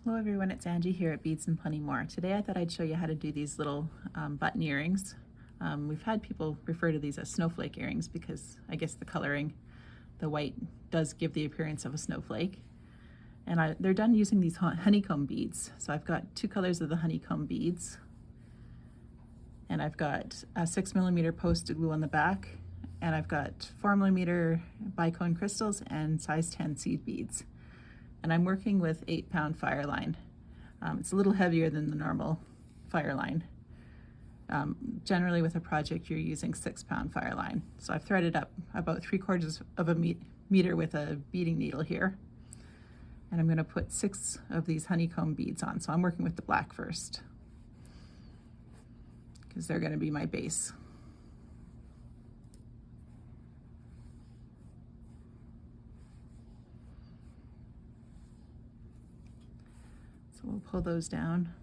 Hello everyone, it's Angie here at Beads and Plenty More. Today I thought I'd show you how to do these little button earrings. We've had people refer to these as snowflake earrings because I guess the coloring, the white, does give the appearance of a snowflake. And they're done using these honeycomb beads. So I've got two colors of the honeycomb beads. And I've got a 6mm posted glue on the back. And I've got 4mm bicone crystals and size 10 seed beads. And I'm working with 8-pound fire line. It's a little heavier than the normal fire line. Generally with a project you're using 6-pound fire line. So I've threaded up about 3/4 of a meter with a beading needle here. And I'm going to put 6 of these honeycomb beads on. So I'm working with the black first because they're going to be my base. So we'll pull those down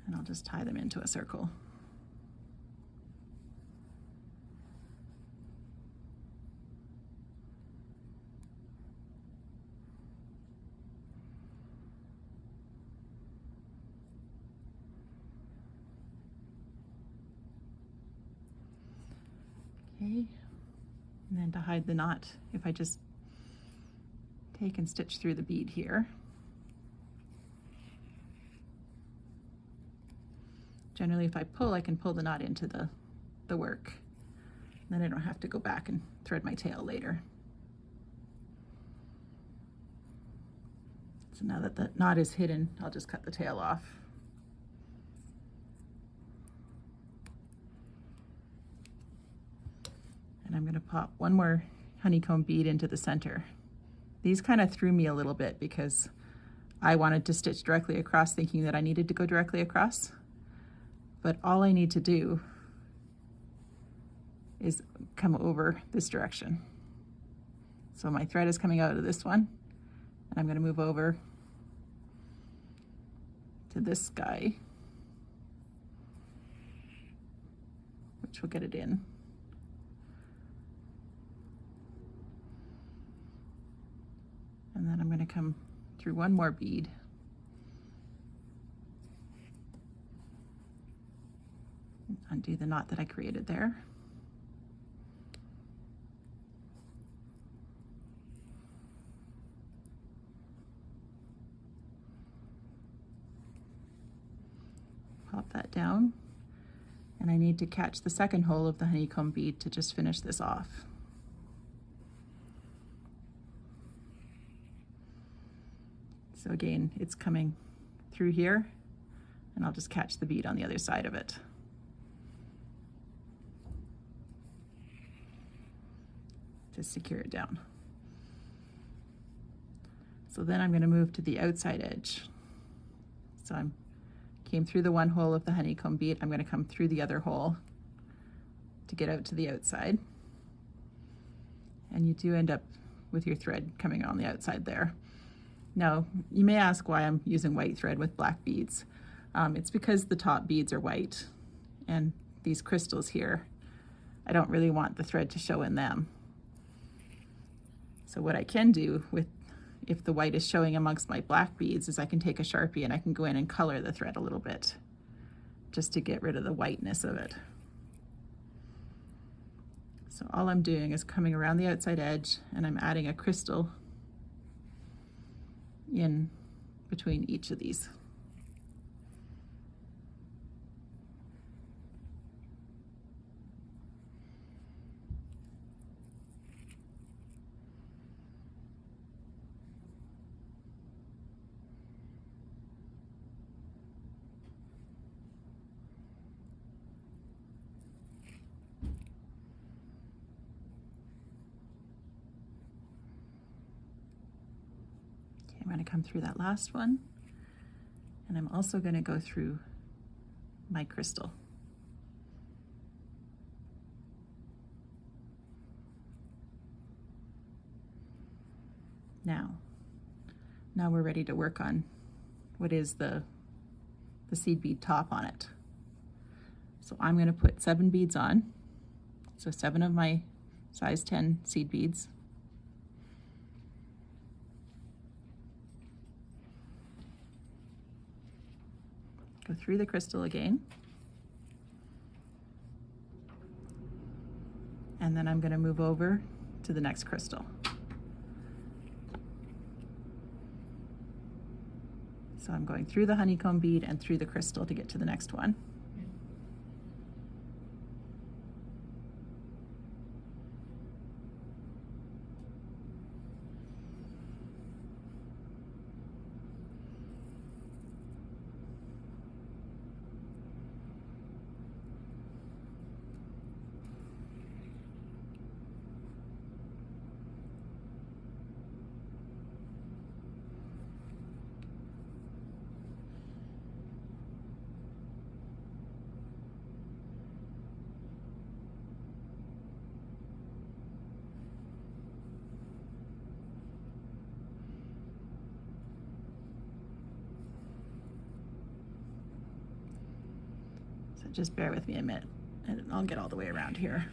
and I'll just tie them into a circle. Okay, and then to hide the knot, if I just take and stitch through the bead here. Generally, if I pull, I can pull the knot into the work. Then I don't have to go back and thread my tail later. So now that the knot is hidden, I'll just cut the tail off. And I'm going to pop one more honeycomb bead into the center. These kind of threw me a little bit because I wanted to stitch directly across, thinking that I needed to go directly across. But all I need to do is come over this direction. So my thread is coming out of this one, and I'm going to move over to this guy, which will get it in. And then I'm going to come through one more bead. Undo the knot that I created there. Pop that down. And I need to catch the second hole of the honeycomb bead to just finish this off. So again, it's coming through here, and I'll just catch the bead on the other side of it. To secure it down. So then I'm going to move to the outside edge. So I came through the one hole of the honeycomb bead. I'm going to come through the other hole to get out to the outside. And you do end up with your thread coming on the outside there. Now, you may ask why I'm using white thread with black beads. It's because the top beads are white, and these crystals here, I don't really want the thread to show in them. So what I can do if the white is showing amongst my black beads is I can take a Sharpie and I can go in and color the thread a little bit just to get rid of the whiteness of it. So all I'm doing is coming around the outside edge, and I'm adding a crystal in between each of these. I'm going to come through that last one, and I'm also going to go through my crystal. Now we're ready to work on what is the seed bead top on it. So I'm going to put 7 beads on, so 7 of my size 10 seed beads. Go through the crystal again. And then I'm going to move over to the next crystal. So I'm going through the honeycomb bead and through the crystal to get to the next one. So just bear with me a minute and I'll get all the way around here.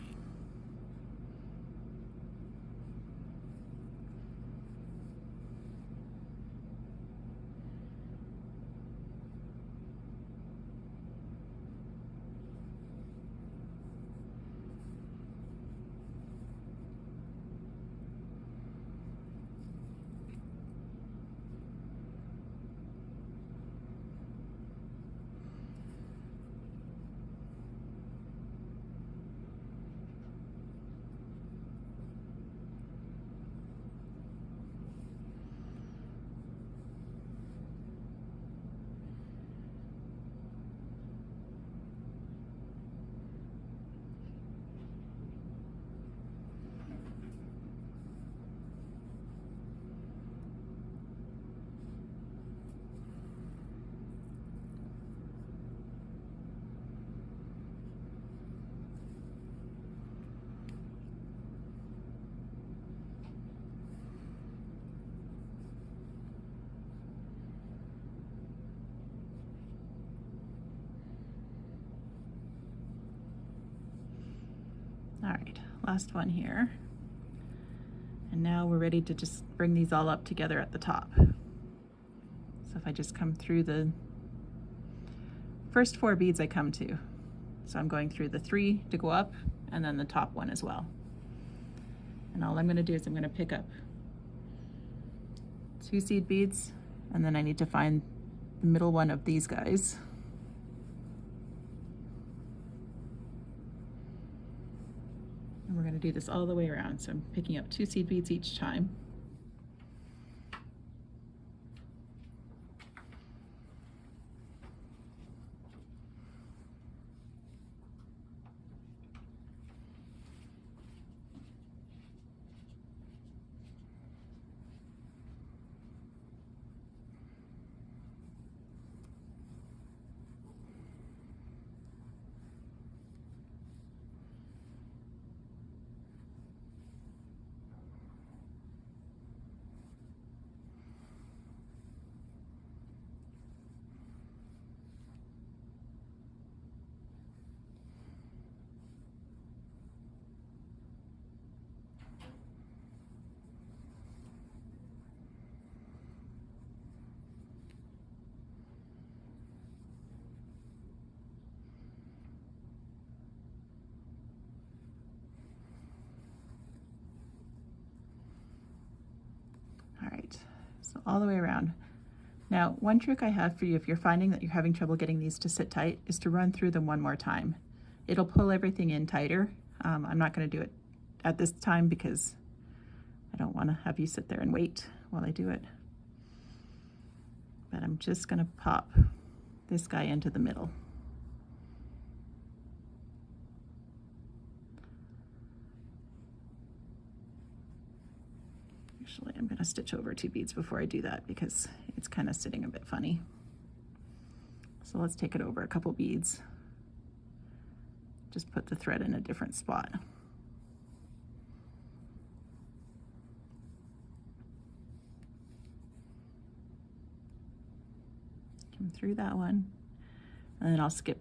All right, last one here. And now we're ready to just bring these all up together at the top. So if I just come through the first 4 beads I come to. So I'm going through the 3 to go up and then the top one as well. And all I'm going to do is I'm going to pick up 2 seed beads and then I need to find the middle one of these guys. And we're going to do this all the way around. So I'm picking up 2 seed beads each time. All right, so all the way around. Now, one trick I have for you if you're finding that you're having trouble getting these to sit tight is to run through them one more time. It'll pull everything in tighter. I'm not going to do it at this time because I don't want to have you sit there and wait while I do it. But I'm just going to pop this guy into the middle. Actually, I'm going to stitch over 2 beads before I do that because it's kind of sitting a bit funny. So let's take it over a couple beads. Just put the thread in a different spot. Come through that one, and then I'll skip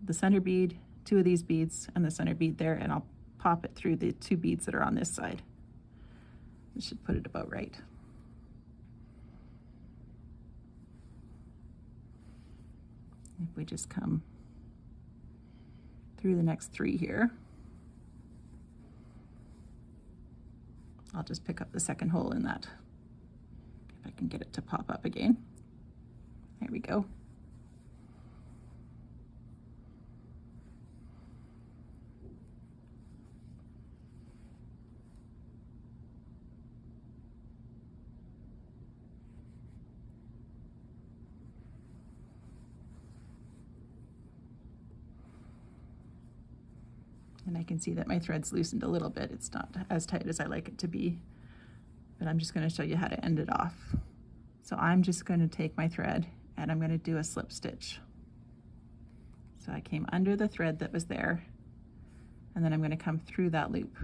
the center bead, 2 of these beads, and the center bead there, and I'll pop it through the 2 beads that are on this side. This should put it about right. If we just come through the next 3 here, I'll just pick up the second hole in that, if I can get it to pop up again. There we go. And I can see that my thread's loosened a little bit. It's not as tight as I like it to be, but I'm just going to show you how to end it off. So I'm just going to take my thread and I'm going to do a slip stitch. So I came under the thread that was there, and then I'm going to come through that loop.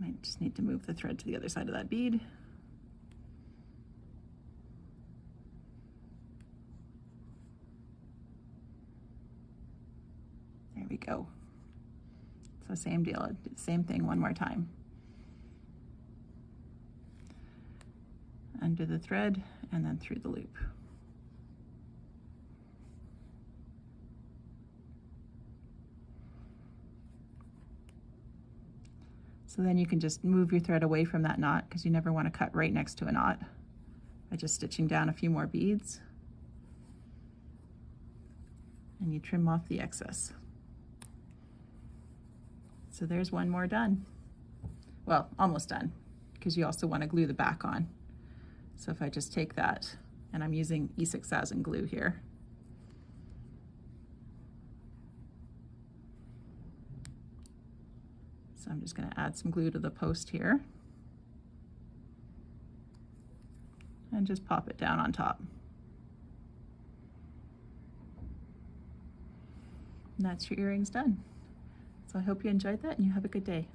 I just need to move the thread to the other side of that bead. There we go. So same deal, same thing one more time. Under the thread and then through the loop. So then you can just move your thread away from that knot, because you never want to cut right next to a knot, by just stitching down a few more beads. And you trim off the excess. So there's one more done. Well, almost done, because you also want to glue the back on. So if I just take that, and I'm using E6000 glue here. So I'm just going to add some glue to the post here. And just pop it down on top. And that's your earrings done. So I hope you enjoyed that and you have a good day.